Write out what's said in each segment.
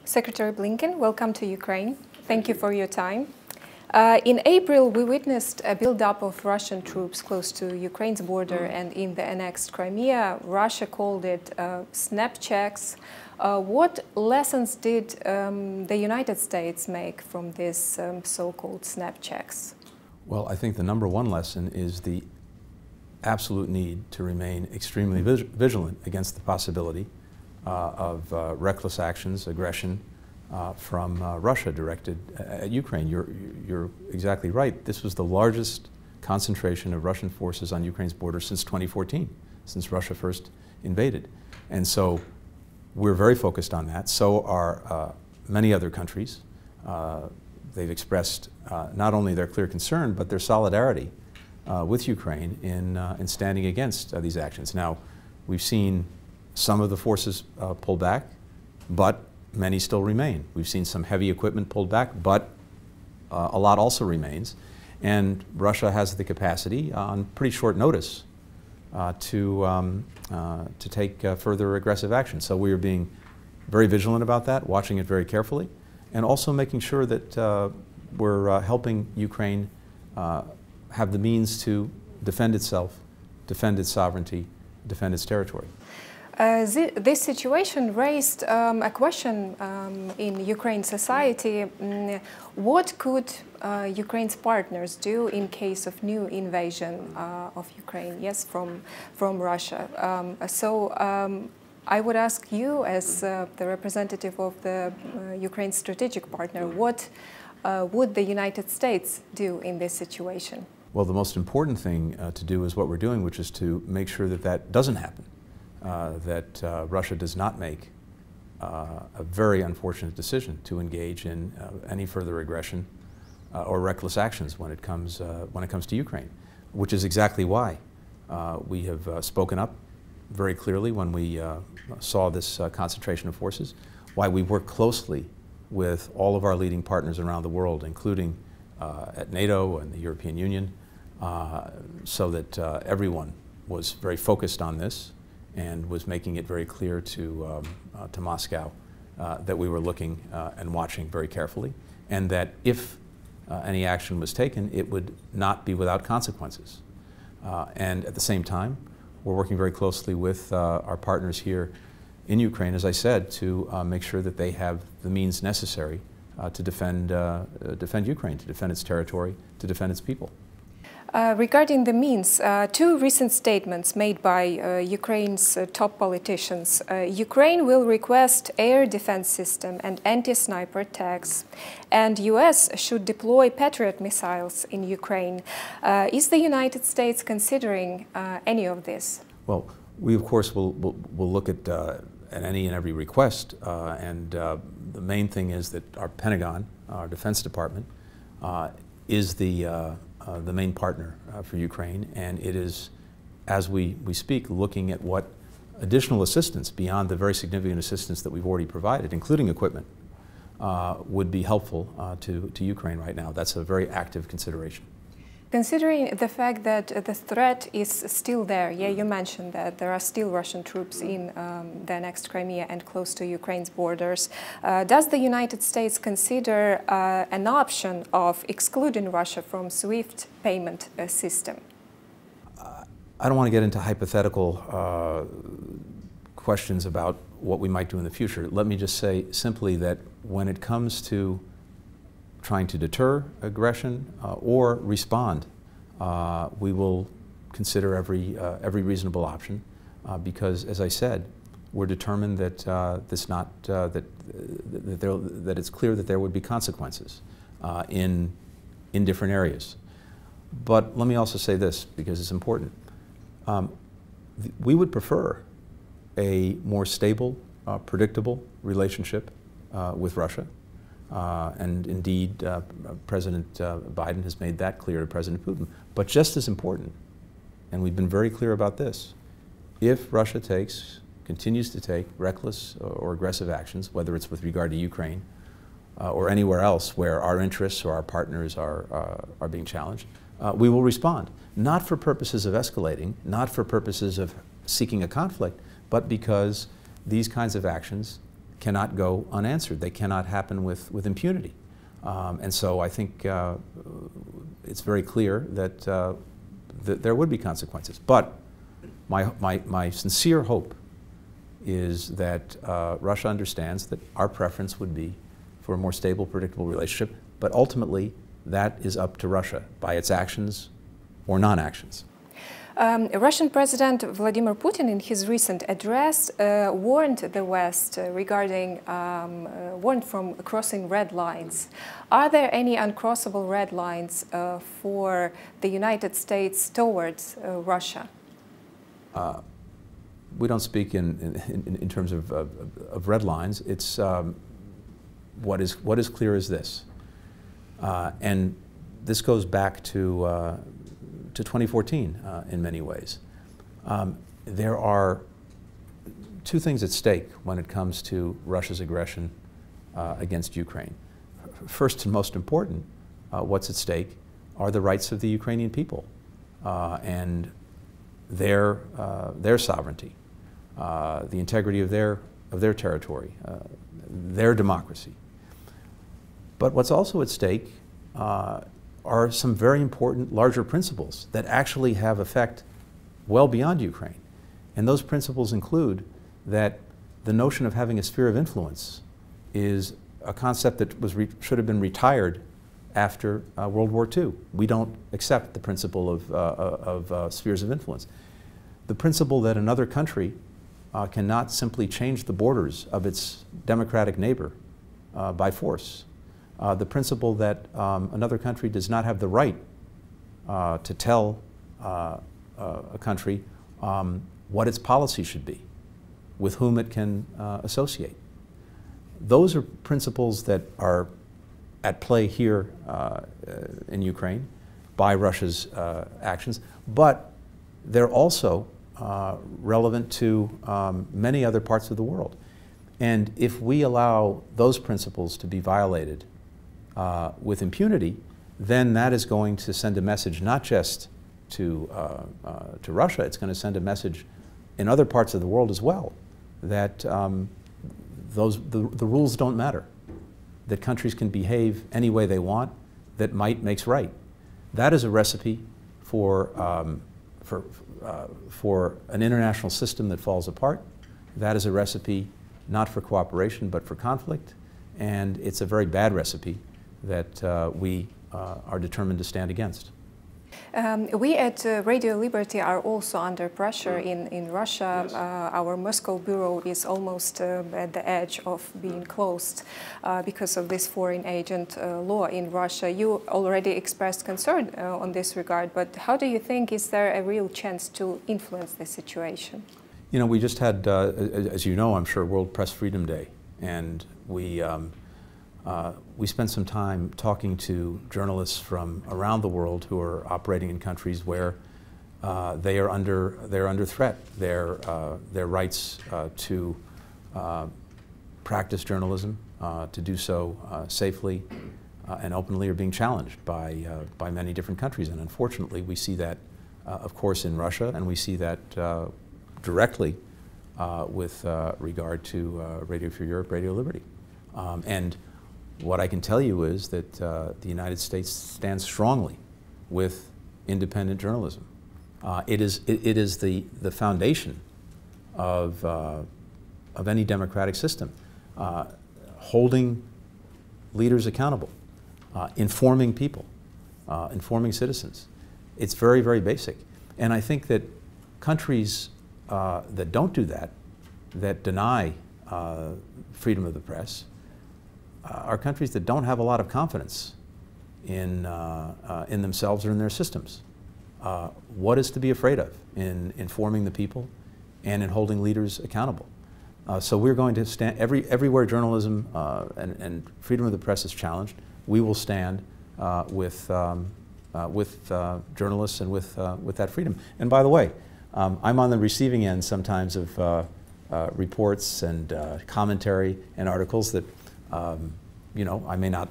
Secretary Blinken, welcome to Ukraine. Thank you for your time. In April, we witnessed a build-up of Russian troops close to Ukraine's border and in the annexed Crimea. Russia called it snap checks. What lessons did the United States make from these so-called snap checks? Well, I think the number one lesson is the absolute need to remain extremely vigilant against the possibility of reckless actions, aggression from Russia directed at Ukraine. You're exactly right. This was the largest concentration of Russian forces on Ukraine's border since 2014, since Russia first invaded. And so we're very focused on that. So are many other countries. They've expressed not only their clear concern, but their solidarity with Ukraine in standing against these actions. Now, we've seen some of the forces pull back, but many still remain. We've seen some heavy equipment pulled back, but a lot also remains. And Russia has the capacity on pretty short notice to take further aggressive action. So we are being very vigilant about that, watching it very carefully, and also making sure that we're helping Ukraine have the means to defend itself, defend its sovereignty, defend its territory. This situation raised a question in Ukraine society. What could Ukraine's partners do in case of new invasion of Ukraine, yes, from Russia? I would ask you, as the representative of the Ukraine's strategic partner, what would the United States do in this situation? Well, the most important thing to do is what we're doing, which is to make sure that that doesn't happen. That Russia does not make a very unfortunate decision to engage in any further aggression or reckless actions when it comes to Ukraine, which is exactly why we have spoken up very clearly when we saw this concentration of forces, why we work closely with all of our leading partners around the world, including at NATO and the European Union, so that everyone was very focused on this and was making it very clear to Moscow that we were looking and watching very carefully, and that if any action was taken, it would not be without consequences. And at the same time, we're working very closely with our partners here in Ukraine, as I said, to make sure that they have the means necessary to defend Ukraine, to defend its territory, to defend its people. Regarding the means, two recent statements made by Ukraine's top politicians. Ukraine will request air defense system and anti-sniper attacks, and US should deploy Patriot missiles in Ukraine. Is the United States considering any of this? Well, we of course will look at any and every request, and the main thing is that our Pentagon, our Defense Department, is the main partner for Ukraine, and it is, as we speak, looking at what additional assistance beyond the very significant assistance that we've already provided, including equipment, would be helpful to Ukraine right now. That's a very active consideration. Considering the fact that the threat is still there, yeah, you mentioned that there are still Russian troops in the annexed Crimea and close to Ukraine's borders. Does the United States consider an option of excluding Russia from SWIFT payment system? I don't want to get into hypothetical questions about what we might do in the future. Let me just say simply that when it comes to trying to deter aggression or respond, we will consider every reasonable option because, as I said, we're determined that that it's clear that there would be consequences in different areas. But let me also say this because it's important. We would prefer a more stable, predictable relationship with Russia. And indeed, President Biden has made that clear to President Putin. But just as important, and we've been very clear about this, if Russia continues to take reckless or aggressive actions, whether it's with regard to Ukraine or anywhere else where our interests or our partners are being challenged, we will respond. Not for purposes of escalating, not for purposes of seeking a conflict, but because these kinds of actions cannot go unanswered. They cannot happen with impunity. And so I think it's very clear that, that there would be consequences. But my sincere hope is that Russia understands that our preference would be for a more stable, predictable relationship, but ultimately that is up to Russia by its actions or non-actions. Russian President Vladimir Putin, in his recent address, warned the West regarding, warned from crossing red lines. Are there any uncrossable red lines for the United States towards Russia? We don't speak in terms of red lines. It's what is clear is this, and this goes back to 2014 in many ways. There are two things at stake when it comes to Russia's aggression against Ukraine. First and most important, what's at stake are the rights of the Ukrainian people and their sovereignty, the integrity of their territory, their democracy. But what's also at stake are some very important larger principles that actually have effect well beyond Ukraine. And those principles include that the notion of having a sphere of influence is a concept that should have been retired after World War II. We don't accept the principle of spheres of influence. The principle that another country cannot simply change the borders of its democratic neighbor by force. The principle that another country does not have the right to tell a country what its policy should be, with whom it can associate. Those are principles that are at play here in Ukraine by Russia's actions, but they're also relevant to many other parts of the world. And if we allow those principles to be violated with impunity, then that is going to send a message not just to Russia, it's going to send a message in other parts of the world as well, that the rules don't matter, that countries can behave any way they want, that might makes right. That is a recipe for an international system that falls apart. That is a recipe not for cooperation but for conflict, and it's a very bad recipe that we are determined to stand against. We at Radio Liberty are also under pressure in Russia. Yes. Our Moscow bureau is almost at the edge of being closed because of this foreign agent law in Russia. You already expressed concern on this regard, but how do you think, is there a real chance to influence the situation? You know, we just had, as you know, I'm sure, World Press Freedom Day, and we spent some time talking to journalists from around the world who are operating in countries where they're under threat. Their rights to practice journalism, to do so safely and openly, are being challenged by many different countries. And unfortunately, we see that, of course, in Russia, and we see that directly with regard to Radio Free Europe, Radio Liberty. And what I can tell you is that the United States stands strongly with independent journalism. It is the foundation of any democratic system, holding leaders accountable, informing people, informing citizens. It's very, very basic. And I think that countries that don't do that, that deny freedom of the press, are countries that don't have a lot of confidence in themselves or in their systems. What is to be afraid of in informing the people and in holding leaders accountable? So we're going to stand, everywhere journalism and freedom of the press is challenged, we will stand with journalists and with that freedom. And by the way, I'm on the receiving end sometimes of reports and commentary and articles that you know, I may not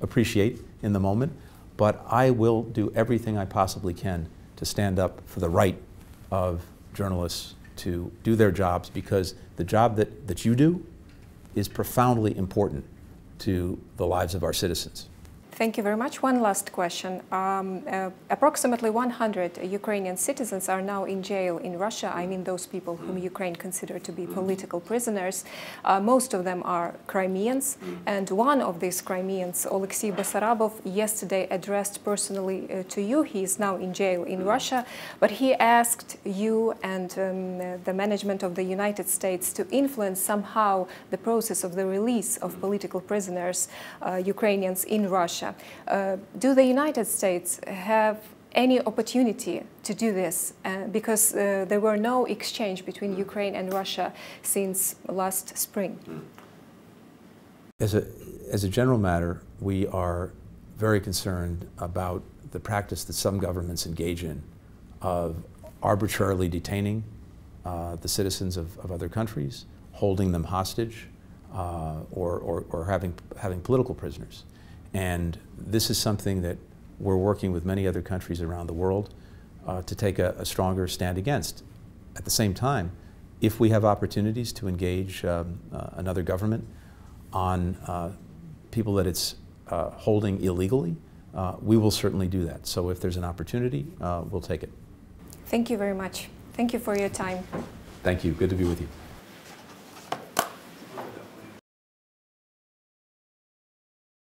appreciate in the moment, but I will do everything I possibly can to stand up for the right of journalists to do their jobs, because the job that you do is profoundly important to the lives of our citizens. Thank you very much. One last question. Approximately 100 Ukrainian citizens are now in jail in Russia. I mean those people whom Ukraine considers to be political prisoners. Most of them are Crimeans. And one of these Crimeans, Alexei Basarabov, yesterday addressed personally to you. He is now in jail in Russia. But he asked you and the management of the United States to influence somehow the process of the release of political prisoners, Ukrainians in Russia. Do the United States have any opportunity to do this? Because there were no exchange between Ukraine and Russia since last spring. As a general matter, we are very concerned about the practice that some governments engage in of arbitrarily detaining the citizens of other countries, holding them hostage, or having political prisoners. And this is something that we're working with many other countries around the world to take a stronger stand against. At the same time, if we have opportunities to engage another government on people that it's holding illegally, we will certainly do that. So if there's an opportunity, we'll take it. Thank you very much. Thank you for your time. Thank you. Good to be with you.